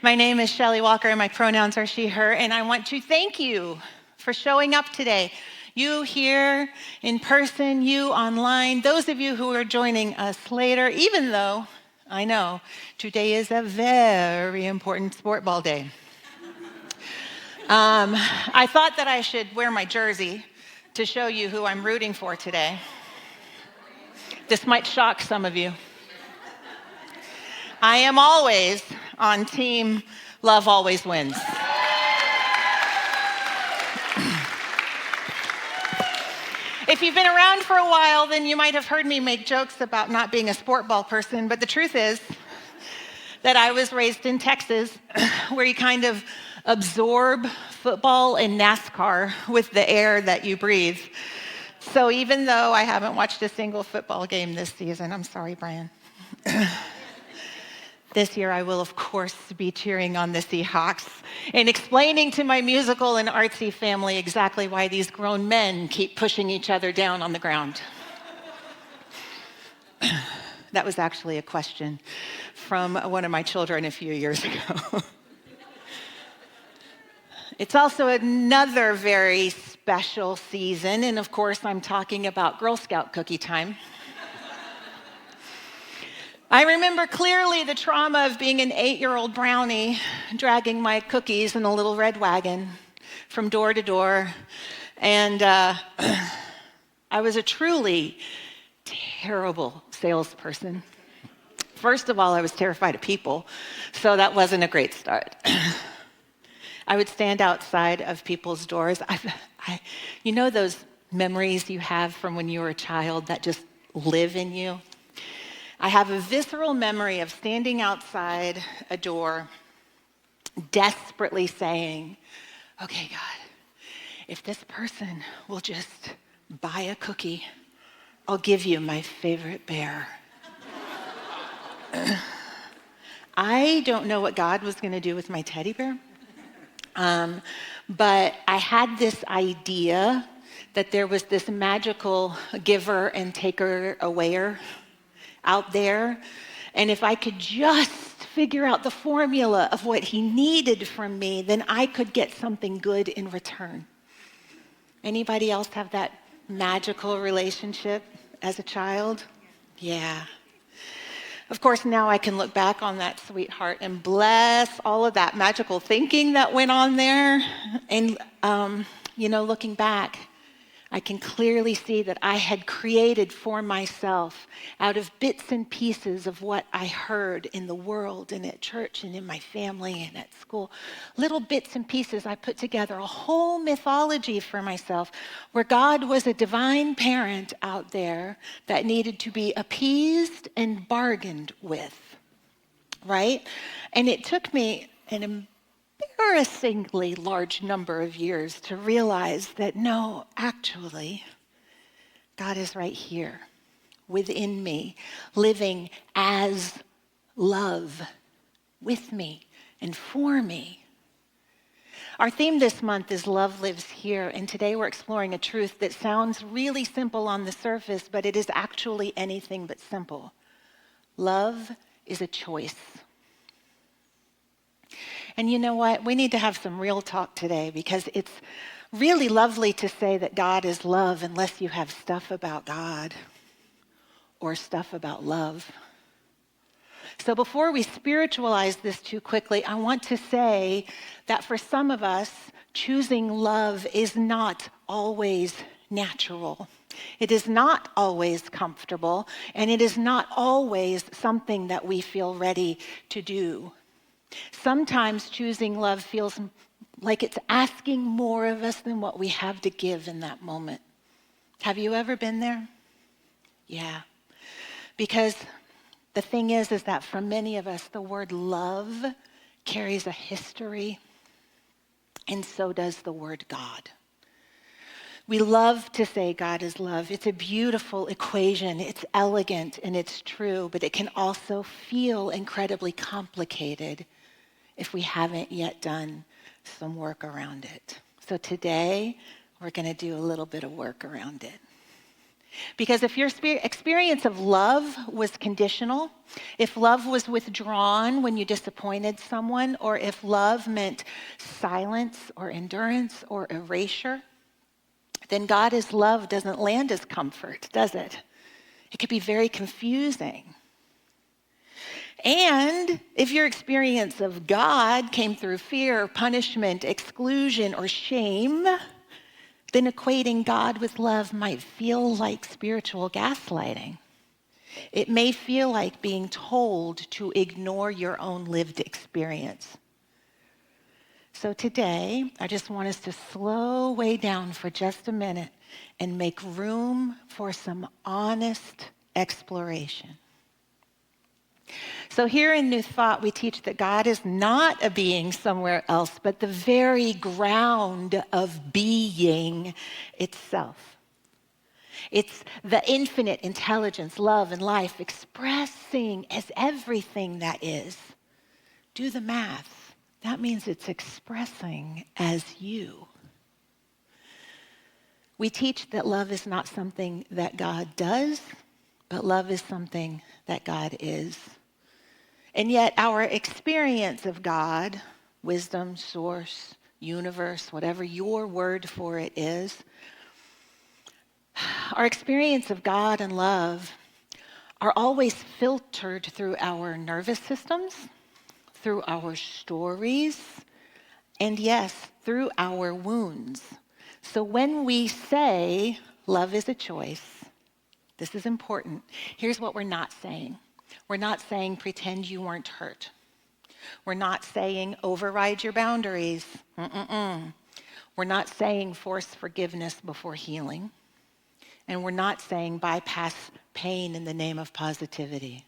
My name is Shelley Walker, and my pronouns are she, her, and I want to thank you for showing up today. You here in person, you online, those of you who are joining us later, even though I know today is a very important sport ball day. I thought that I should wear my jersey to show you who I'm rooting for today. This might shock some of you. I am always on team love always wins. If you've been around for a while, then you might have heard me make jokes about not being a sport ball person, but the truth is that I was raised in Texas, where you kind of absorb football and NASCAR with the air that you breathe. So even though I haven't watched a single football game this season, I'm sorry, Brian. This year, I will, of course, be cheering on the Seahawks and explaining to my musical and artsy family exactly why these grown men keep pushing each other down on the ground. That was actually a question from one of my children a few years ago. It's also another very special season, and of course, I'm talking about Girl Scout cookie time. I remember clearly the trauma of being an 8-year-old brownie, dragging my cookies in a little red wagon from door to door. And I was a truly terrible salesperson. First of all, I was terrified of people, so that wasn't a great start. I would stand outside of people's doors. You know those memories you have from when you were a child that just live in you? I have a visceral memory of standing outside a door, desperately saying, okay, God, if this person will just buy a cookie, I'll give you my favorite bear. I don't know what God was going to do with my teddy bear, but I had this idea that there was this magical giver and taker awayer out there, and if I could just figure out the formula of what he needed from me, then I could get something good in return. Anybody else have that magical relationship as a child? Yeah. Of course, now I can look back on that sweetheart and bless all of that magical thinking that went on there. And, looking back, I can clearly see that I had created for myself out of bits and pieces of what I heard in the world and at church and in my family and at school. Little bits and pieces, I put together a whole mythology for myself where God was a divine parent out there that needed to be appeased and bargained with, right? And it took me an embarrassingly large number of years to realize that no, actually, God is right here within me, living as love with me and for me. Our theme this month is Love Lives Here, and today we're exploring a truth that sounds really simple on the surface, but it is actually anything but simple. Love is a choice. And you know what? We need to have some real talk today because it's really lovely to say that God is love unless you have stuff about God or stuff about love. So before we spiritualize this too quickly, I want to say that for some of us, choosing love is not always natural. It is not always comfortable, and it is not always something that we feel ready to do. Sometimes choosing love feels like it's asking more of us than what we have to give in that moment. Have you ever been there? Yeah. Because the thing is that for many of us, the word love carries a history, and so does the word God. We love to say God is love. It's a beautiful equation. It's elegant and it's true, but it can also feel incredibly complicated if we haven't yet done some work around it. So today, we're going to do a little bit of work around it. Because if your experience of love was conditional, if love was withdrawn when you disappointed someone, or if love meant silence or endurance or erasure, then God as love doesn't land as comfort, does it? It could be very confusing. And if your experience of God came through fear, punishment, exclusion, or shame, then equating God with love might feel like spiritual gaslighting. It may feel like being told to ignore your own lived experience. So today, I just want us to slow way down for just a minute and make room for some honest exploration. So here in New Thought, we teach that God is not a being somewhere else, but the very ground of being itself. It's the infinite intelligence, love, and life expressing as everything that is. Do the math. That means it's expressing as you. We teach that love is not something that God does, but love is something that God is. And yet our experience of God, wisdom, source, universe, whatever your word for it is, our experience of God and love are always filtered through our nervous systems, through our stories, and yes, through our wounds. So when we say love is a choice, this is important. Here's what we're not saying. We're not saying pretend you weren't hurt. We're not saying override your boundaries. We're not saying force forgiveness before healing. And we're not saying bypass pain in the name of positivity.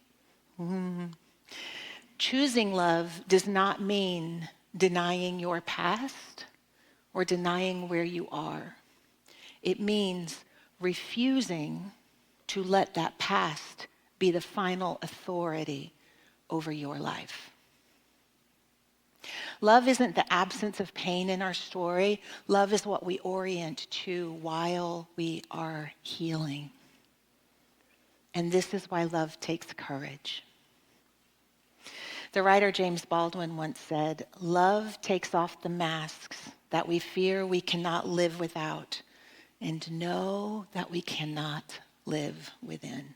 Choosing love does not mean denying your past or denying where you are. It means refusing to let that past be the final authority over your life. Love isn't the absence of pain in our story. Love is what we orient to while we are healing. And this is why love takes courage. The writer James Baldwin once said, "Love takes off the masks that we fear we cannot live without and know that we cannot live within."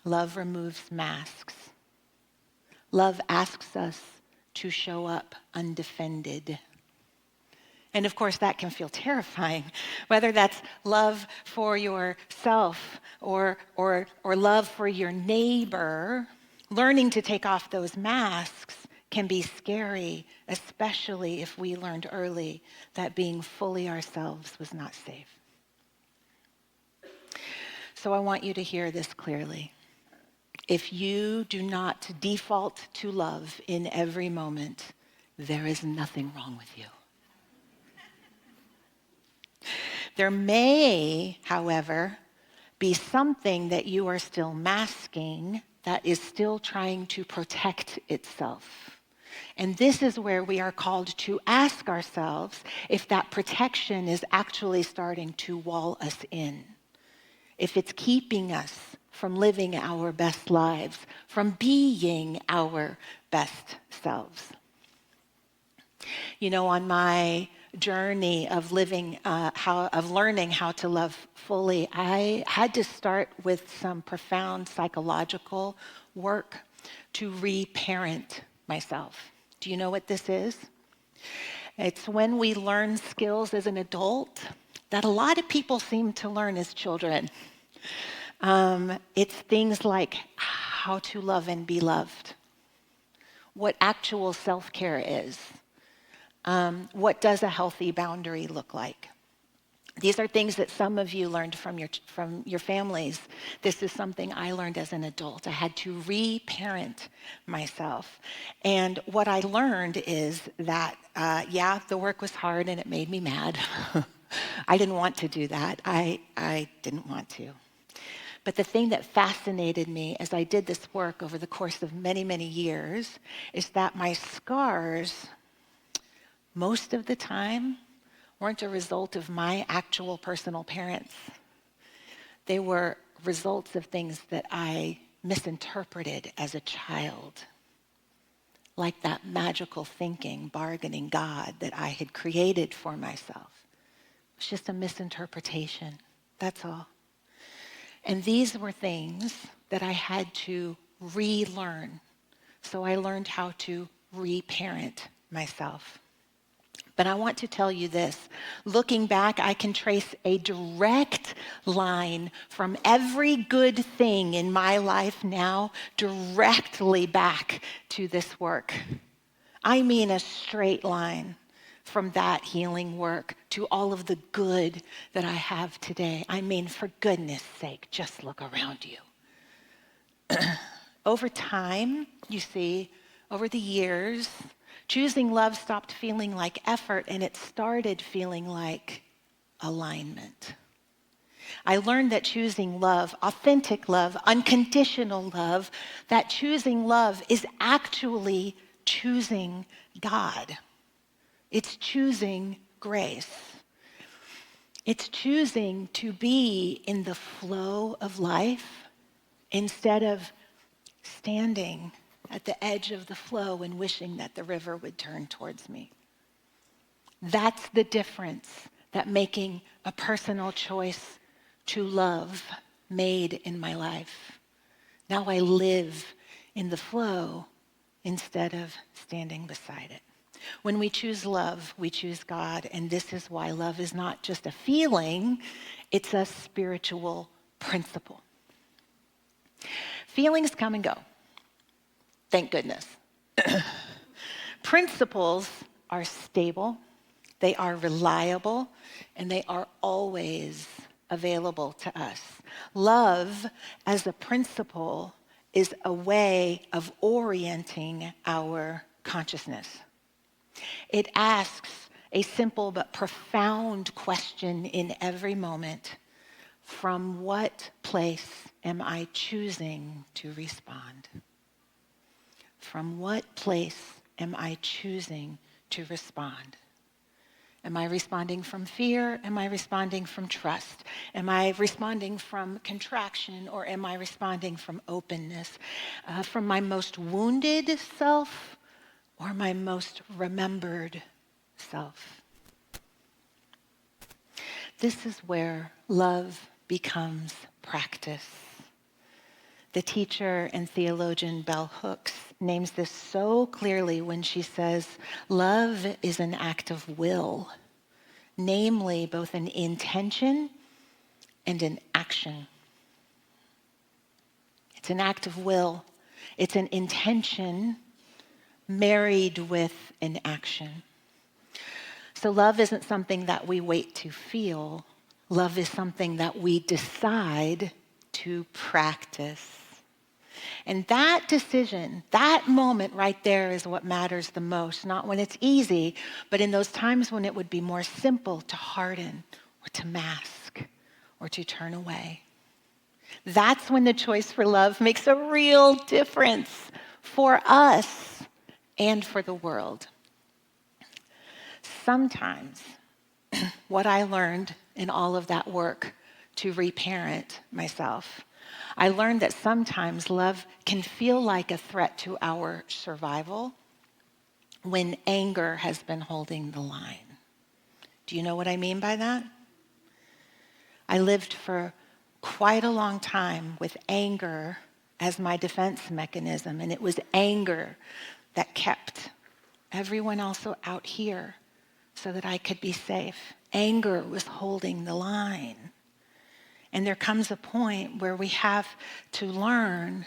Love removes masks. Love asks us to show up undefended. And of course, that can feel terrifying, whether that's love for yourself or love for your neighbor. Learning to take off those masks can be scary, especially if we learned early that being fully ourselves was not safe. So I want you to hear this clearly. If you do not default to love in every moment, there is nothing wrong with you. There may, however, be something that you are still masking that is still trying to protect itself. And this is where we are called to ask ourselves if that protection is actually starting to wall us in, if it's keeping us from living our best lives, from being our best selves. You know, on my journey of learning how to love fully, I had to start with some profound psychological work to reparent myself. Do you know what this is? It's when we learn skills as an adult that a lot of people seem to learn as children. It's things like how to love and be loved, what actual self-care is, what does a healthy boundary look like. These are things that some of you learned from your families. This is something I learned as an adult. I had to reparent myself. And what I learned is that, the work was hard and it made me mad. I didn't want to do that. I didn't want to. But the thing that fascinated me as I did this work over the course of many, many years is that my scars, most of the time, weren't a result of my actual personal parents. They were results of things that I misinterpreted as a child, like that magical thinking, bargaining God that I had created for myself. It was just a misinterpretation, that's all. And these were things that I had to relearn. So I learned how to reparent myself. But I want to tell you this. Looking back, I can trace a direct line from every good thing in my life now directly back to this work. I mean a straight line from that healing work to all of the good that I have today. I mean, for goodness sake, just look around you. Over time, you see, over the years, choosing love stopped feeling like effort and it started feeling like alignment. I learned that choosing love, authentic love, unconditional love, that choosing love is actually choosing God. It's choosing grace. It's choosing to be in the flow of life instead of standing at the edge of the flow and wishing that the river would turn towards me. That's the difference that making a personal choice to love made in my life. Now I live in the flow instead of standing beside it. When we choose love, we choose God, and this is why love is not just a feeling, it's a spiritual principle. Feelings come and go. Thank goodness. Principles are stable, they are reliable, and they are always available to us. Love, as a principle, is a way of orienting our consciousness. It asks a simple but profound question in every moment. From what place am I choosing to respond? From what place am I choosing to respond? Am I responding from fear? Am I responding from trust? Am I responding from contraction, or am I responding from openness? From my most wounded self or my most remembered self? This is where love becomes practice. The teacher and theologian Bell Hooks names this so clearly when she says, love is an act of will, namely both an intention and an action. It's an act of will. It's an intention married with an action. So love isn't something that we wait to feel. Love is something that we decide to practice. And that decision, that moment right there is what matters the most, not when it's easy, but in those times when it would be more simple to harden or to mask or to turn away. That's when the choice for love makes a real difference for us and for the world. Sometimes what I learned in all of that work to reparent myself, I learned that sometimes love can feel like a threat to our survival when anger has been holding the line. Do you know what I mean by that? I lived for quite a long time with anger as my defense mechanism, and it was anger that kept everyone else out here so that I could be safe. Anger was holding the line. And there comes a point where we have to learn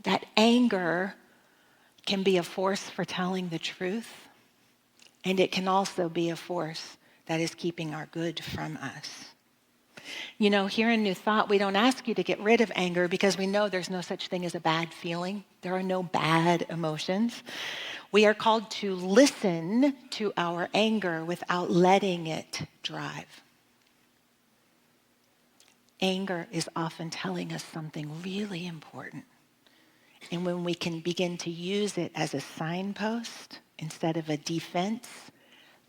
that anger can be a force for telling the truth, and it can also be a force that is keeping our good from us. You know, here in New Thought, we don't ask you to get rid of anger because we know there's no such thing as a bad feeling. There are no bad emotions. We are called to listen to our anger without letting it drive. Anger is often telling us something really important. And when we can begin to use it as a signpost instead of a defense,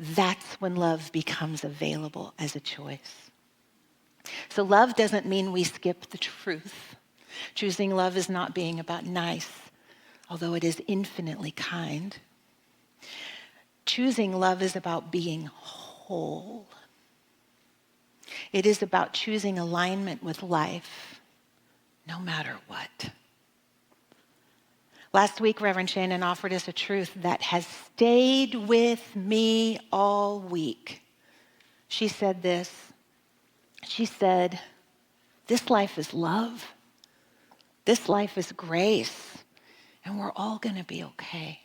that's when love becomes available as a choice. So love doesn't mean we skip the truth. Choosing love is not being about nice, although it is infinitely kind. Choosing love is about being whole. It is about choosing alignment with life, no matter what. Last week, Reverend Shannon offered us a truth that has stayed with me all week. She said this. She said, this life is love. This life is grace. And we're all going to be okay.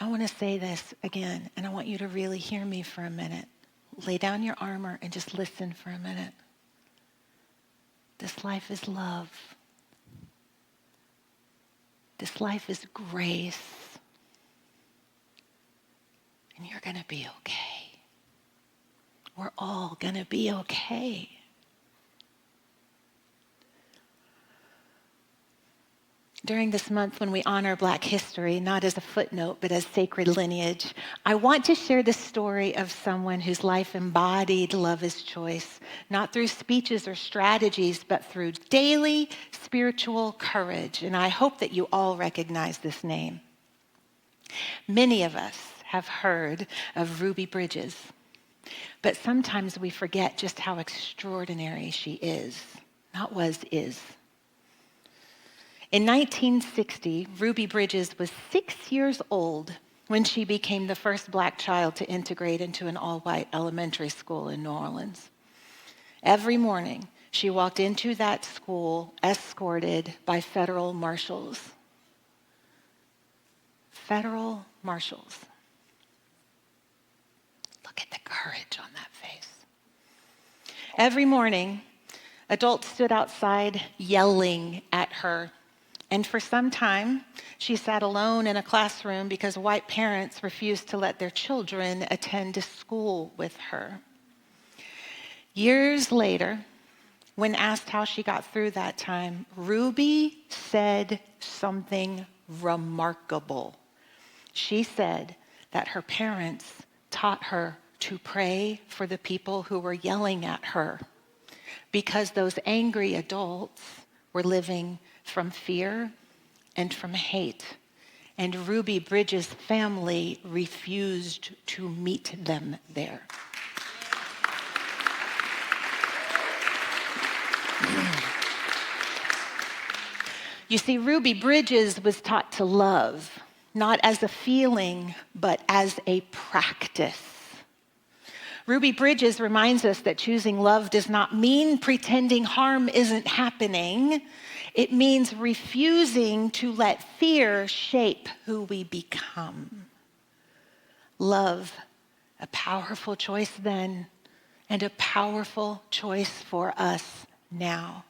I want to say this again, and I want you to really hear me for a minute. Lay down your armor and just listen for a minute. This life is love. This life is grace. And you're going to be okay. We're all going to be okay. During this month when we honor Black history, not as a footnote, but as sacred lineage, I want to share the story of someone whose life embodied love as choice, not through speeches or strategies, but through daily spiritual courage. And I hope that you all recognize this name. Many of us have heard of Ruby Bridges, but sometimes we forget just how extraordinary she is, not was, is. In 1960, Ruby Bridges was 6 years old when she became the first Black child to integrate into an all-white elementary school in New Orleans. Every morning, she walked into that school escorted by federal marshals. Federal marshals. Look at the courage on that face. Every morning, adults stood outside yelling at her. And for some time, she sat alone in a classroom because white parents refused to let their children attend school with her. Years later, when asked how she got through that time, Ruby said something remarkable. She said that her parents taught her to pray for the people who were yelling at her because those angry adults were living from fear and from hate. And Ruby Bridges' family refused to meet them there. You see, Ruby Bridges was taught to love, not as a feeling, but as a practice. Ruby Bridges reminds us that choosing love does not mean pretending harm isn't happening. It means refusing to let fear shape who we become. Love, a powerful choice then, and a powerful choice for us now.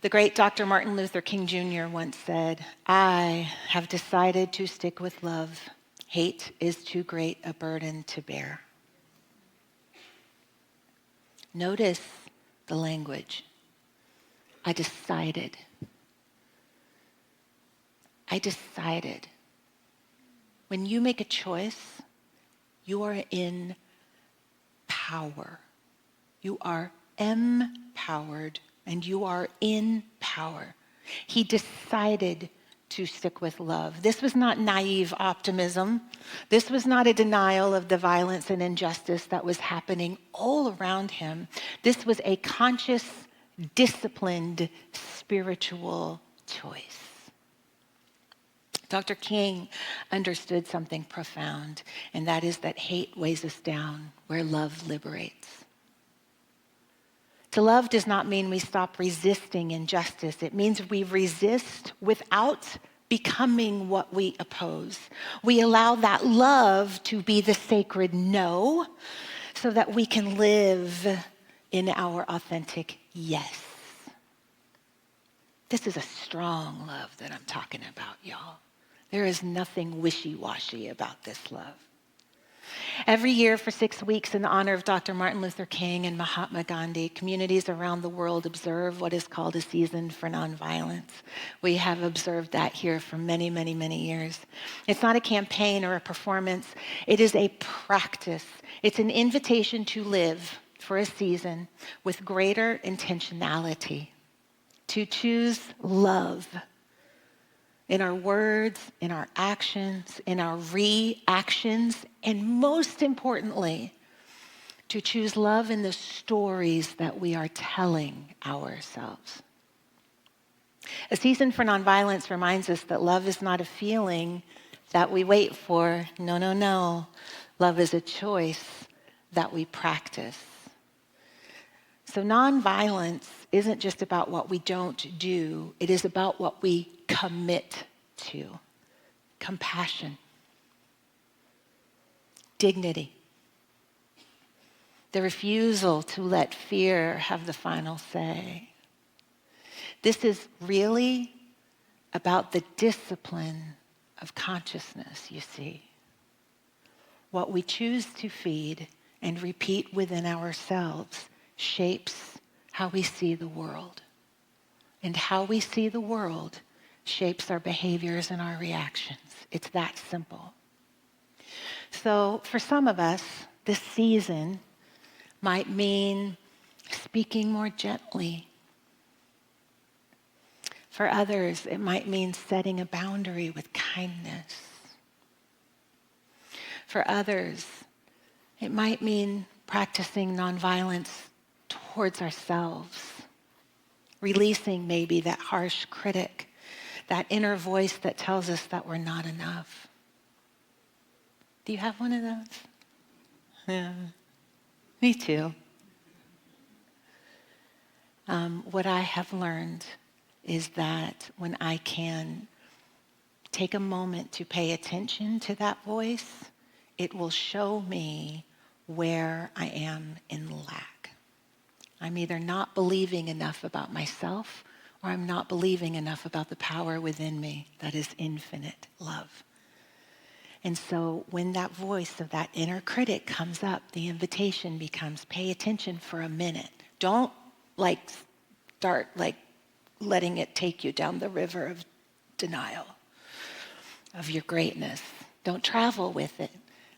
The great Dr. Martin Luther King Jr. once said, "I have decided to stick with love. Hate is too great a burden to bear." Notice the language. I decided. I decided. When you make a choice, you are in power. You are empowered, and you are in power. He decided to stick with love. This was not naive optimism. This was not a denial of the violence and injustice that was happening all around him. This was a conscious, disciplined, spiritual choice. Dr. King understood something profound, and that is that hate weighs us down where love liberates. To love does not mean we stop resisting injustice. It means we resist without becoming what we oppose. We allow that love to be the sacred no so that we can live in our authentic yes. This is a strong love that I'm talking about, y'all. There is nothing wishy-washy about this love. Every year for 6 weeks in honor of Dr. Martin Luther King and Mahatma Gandhi, communities around the world observe what is called a season for nonviolence. We have observed that here for many, many, many years. It's not a campaign or a performance. It is a practice. It's an invitation to live for a season with greater intentionality, to choose love in our words, in our actions, in our reactions, and most importantly, to choose love in the stories that we are telling ourselves. A season for nonviolence reminds us that love is not a feeling that we wait for. No, no, no. Love is a choice that we practice. So nonviolence isn't just about what we don't do. It is about what we commit to. Compassion. Dignity. The refusal to let fear have the final say. This is really about the discipline of consciousness, you see. What we choose to feed and repeat within ourselves shapes how we see the world. And how we see the world shapes our behaviors and our reactions. It's that simple. So for some of us, this season might mean speaking more gently. For others, it might mean setting a boundary with kindness. For others, it might mean practicing nonviolence towards ourselves, releasing maybe that harsh critic, that inner voice that tells us that we're not enough. Do you have one of those? Yeah, me too. What I have learned is that when I can take a moment to pay attention to that voice, it will show me where I am in lack. I'm either not believing enough about myself or I'm not believing enough about the power within me that is infinite love. And so when that voice of that inner critic comes up, the invitation becomes pay attention for a minute. Don't start letting it take you down the river of denial of your greatness. Don't travel with it,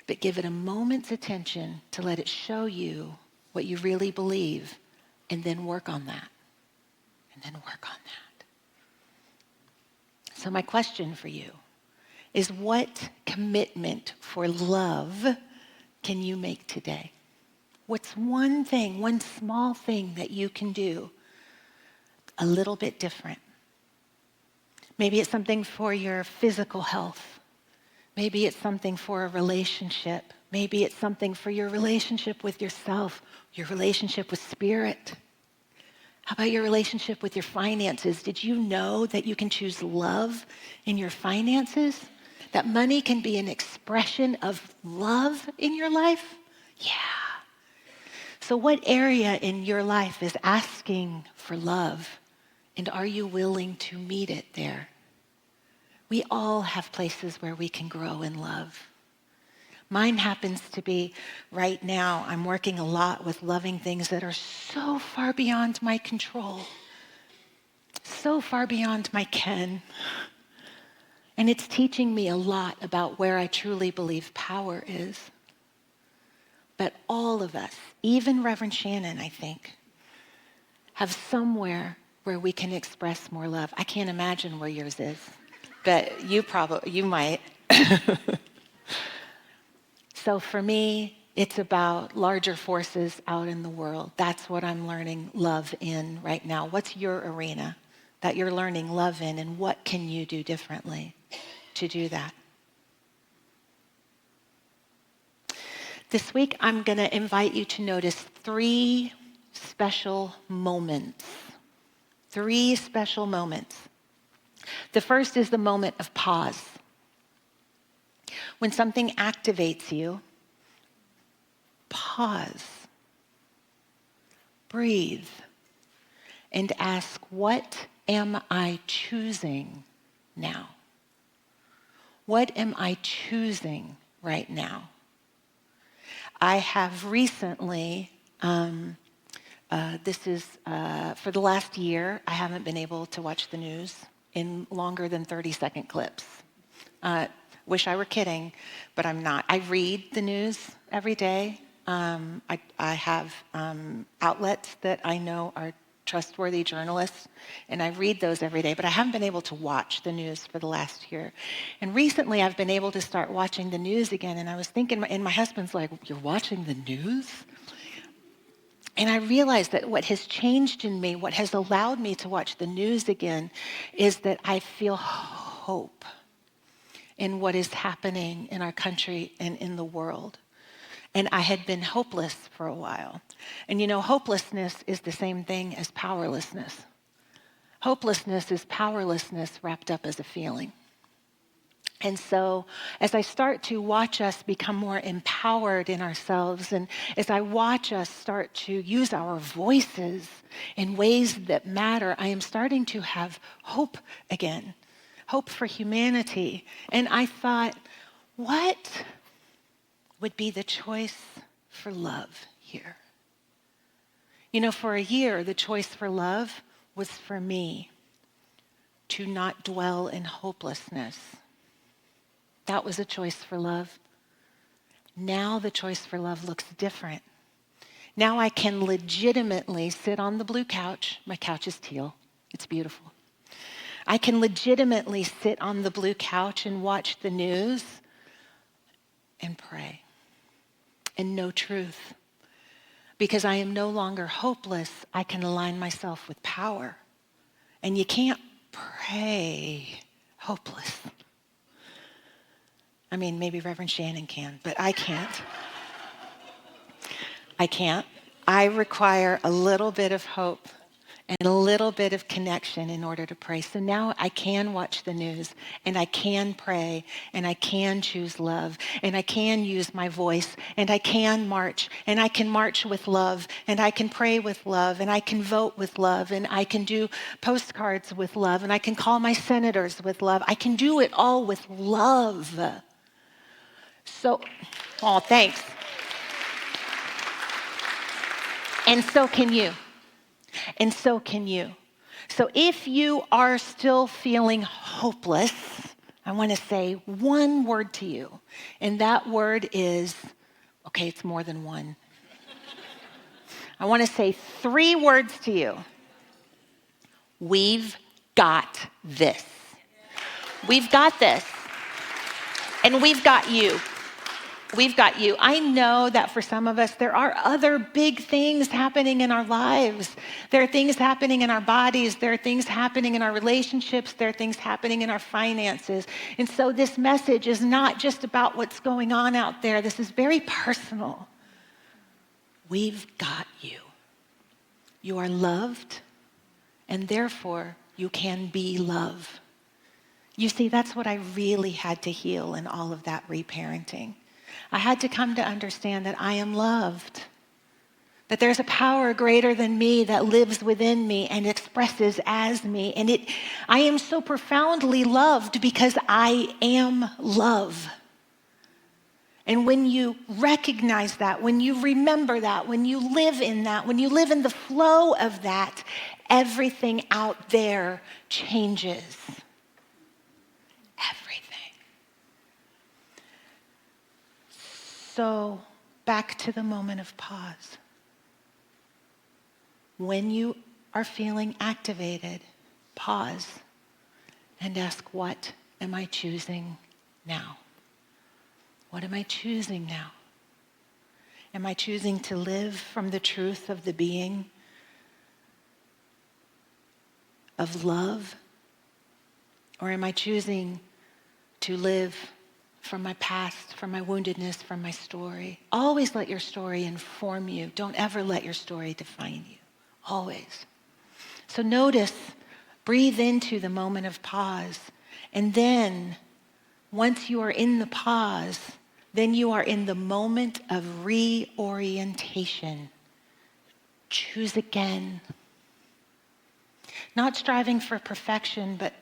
but give it a moment's attention to let it show you what you really believe, and then work on that. And then work on that. So my question for you is, what commitment for love can you make today? What's one thing, one small thing that you can do a little bit different? Maybe it's something for your physical health. Maybe it's something for a relationship. Maybe it's something for your relationship with yourself, your relationship with spirit. How about your relationship with your finances? Did you know that you can choose love in your finances? That money can be an expression of love in your life? Yeah. So what area in your life is asking for love? And are you willing to meet it there? We all have places where we can grow in love. Mine happens to be right now, I'm working a lot with loving things that are so far beyond my control, so far beyond my ken. And it's teaching me a lot about where I truly believe power is. But all of us, even Reverend Shannon, I think, have somewhere where we can express more love. I can't imagine where yours is, but you might. So for me, it's about larger forces out in the world. That's what I'm learning love in right now. What's your arena that you're learning love in, and what can you do differently to do that? This week, I'm going to invite you to notice 3 special moments. 3 special moments. The first is the moment of pause. When something activates you, pause, breathe, and ask, what am I choosing now? What am I choosing right now? I have recently, this is for the last year, I haven't been able to watch the news in longer than 30-second clips. Wish I were kidding, but I'm not. I read the news every day. I have outlets that I know are trustworthy journalists, and I read those every day, but I haven't been able to watch the news for the last year. And recently I've been able to start watching the news again, and I was thinking, and my husband's like, "You're watching the news?" And I realized that what has changed in me, what has allowed me to watch the news again, is that I feel hope in what is happening in our country and in the world. And I had been hopeless for a while. And you know, hopelessness is the same thing as powerlessness. Hopelessness is powerlessness wrapped up as a feeling. And so as I start to watch us become more empowered in ourselves, and as I watch us start to use our voices in ways that matter, I am starting to have hope again, hope for humanity. And I thought, what would be the choice for love here? You know, for a year, the choice for love was for me to not dwell in hopelessness. That was a choice for love. Now the choice for love looks different. Now I can legitimately sit on the blue couch. My couch is teal. It's beautiful. I can legitimately sit on the blue couch and watch the news and pray and know truth. Because I am no longer hopeless, I can align myself with power. And you can't pray hopeless. I mean, maybe Reverend Shannon can, but I can't. I can't. I require a little bit of hope and a little bit of connection in order to pray. So now I can watch the news, and I can pray, and I can choose love, and I can use my voice, and I can march, and I can march with love, and I can pray with love, and I can vote with love, and I can do postcards with love, and I can call my senators with love. I can do it all with love. So, oh, thanks. And so can you. And so can you. So if you are still feeling hopeless, I want to say one word to you. And that word is, okay, it's more than one. I want to say 3 words to you. We've got this. We've got this. And we've got you. We've got you. I know that for some of us, there are other big things happening in our lives. There are things happening in our bodies. There are things happening in our relationships. There are things happening in our finances. And so this message is not just about what's going on out there. This is very personal. We've got you. You are loved, and therefore you can be love. You see, that's what I really had to heal in all of that reparenting. I had to come to understand that I am loved, that there's a power greater than me that lives within me and expresses as me. And I am so profoundly loved because I am love. And when you recognize that, when you remember that, when you live in that, when you live in the flow of that, everything out there changes. Everything. So, back to the moment of pause. When you are feeling activated, pause and ask, what am I choosing now? What am I choosing now? Am I choosing to live from the truth of the being of love? Or am I choosing to live from my past, from my woundedness, from my story? Always let your story inform you. Don't ever let your story define you. Always. So notice, breathe into the moment of pause. And then, once you are in the pause, then you are in the moment of reorientation. Choose again. Not striving for perfection, but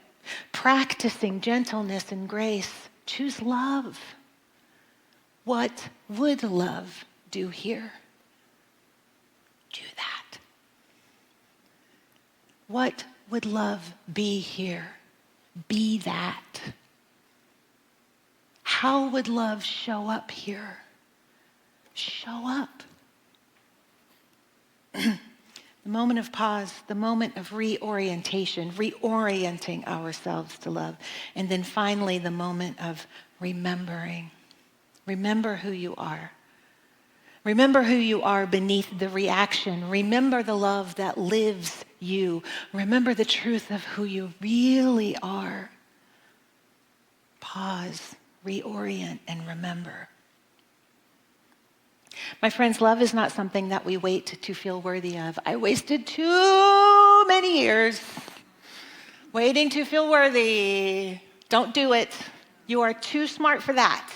practicing gentleness and grace. Choose love. What would love do here? Do that. What would love be here? Be that. How would love show up here? Show up. The moment of pause, the moment of reorientation, reorienting ourselves to love. And then finally, the moment of remembering. Remember who you are. Remember who you are beneath the reaction. Remember the love that lives you. Remember the truth of who you really are. Pause, reorient, and remember. My friends, love is not something that we wait to feel worthy of. I wasted too many years waiting to feel worthy. Don't do it. You are too smart for that.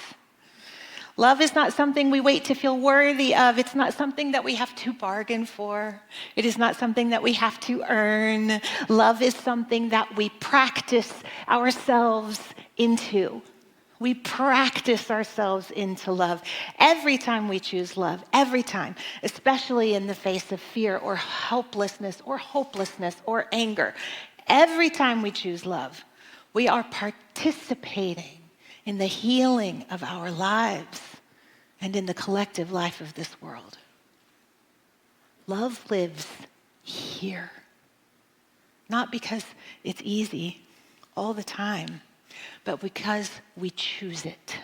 Love is not something we wait to feel worthy of. It's not something that we have to bargain for. It is not something that we have to earn. Love is something that we practice ourselves into. We practice ourselves into love. Every time we choose love, every time, especially in the face of fear or helplessness or hopelessness or anger, every time we choose love, we are participating in the healing of our lives and in the collective life of this world. Love lives here. Not because it's easy all the time, but because we choose it.